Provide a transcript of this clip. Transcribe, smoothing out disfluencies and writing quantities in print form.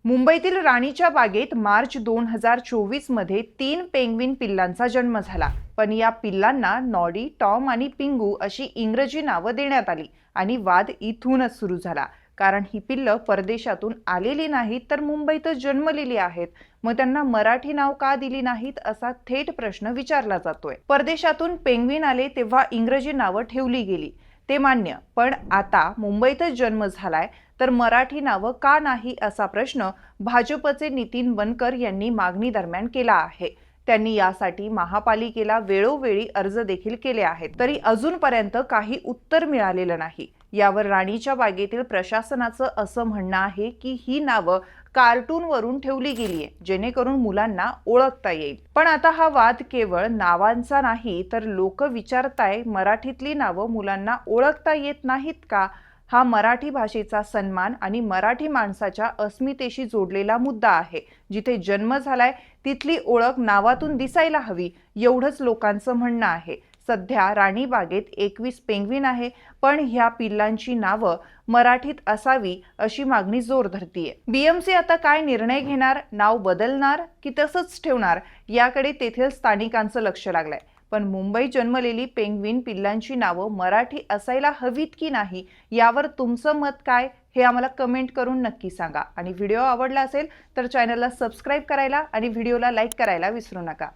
मुंबईतील राणीच्या बागेत मार्च 2024 मध्ये 3 पेंग्विन पिल्लांचा जन्म झाला. पण या पिल्लांना नॉडी, टॉम आणि पिंगू अशी इंग्रजी नावं देण्यात आली आणि वाद इथूनच सुरू झाला. कारण ही पिल्लं परदेशातून आलेली नाहीत तर मुंबईतच जन्मलेली आहेत. मग त्यांना मराठी नाव का दिली नाहीत असा थेट प्रश्न विचारला जातोय. परदेशातून पेंग्विन आले तेव्हा इंग्रजी नावं ठेवली गेली, ते मान्य. पण आता मुंबईतच जन्म झालाय तर मराठी नावं का नाही असा प्रश्न भाजपचे नितीन वनकर यांनी मागणी दरम्यान केला आहे. त्यांनी यासाठी महापालिकेला वेळोवेळी अर्ज देखील केले आहेत, तरी अजूनपर्यंत काही उत्तर मिळालेलं नाही. यावर राणीच्या बागेतील प्रशासनाचं असं म्हणणं आहे की ही नावं कार्टूनवरून ठेवली गेलीये जेणेकरून मुलांना ओळखता येईल. पण आता हा वाद केवळ नावांचा नाही तर लोक विचारताय, मराठीतली नावं मुलांना ओळखता येत नाहीत का? हा मराठी भाषेचा सन्मान आणि मराठी माणसाच्या अस्मितेशी जोडलेला मुद्दा आहे. जिथे जन्म झालाय तिथली ओळख नावातून दिसायला हवी, एवढंच लोकांचं म्हणणं आहे. सध्या राणीबागेत 21 पेंग्विन आहे, पण ह्या पिल्लांची नावं मराठीत असावी अशी मागणी जोर धरतीये. बीएमसी आता काय निर्णय घेणार? नाव बदलणार की तसंच ठेवणार याकडे तेथील स्थानिकांचं लक्ष लागलंय. पण मुंबईत जन्मलेली पेंग्विन पिल्लांची नावं मराठी असायला हवीत की नाही यावर तुमचं मत काय हे आम्हाला कमेंट करून नक्की सांगा. आणि व्हिडिओ आवडला असेल तर चॅनलला सबस्क्राईब करायला आणि व्हिडिओला लाईक करायला विसरू नका.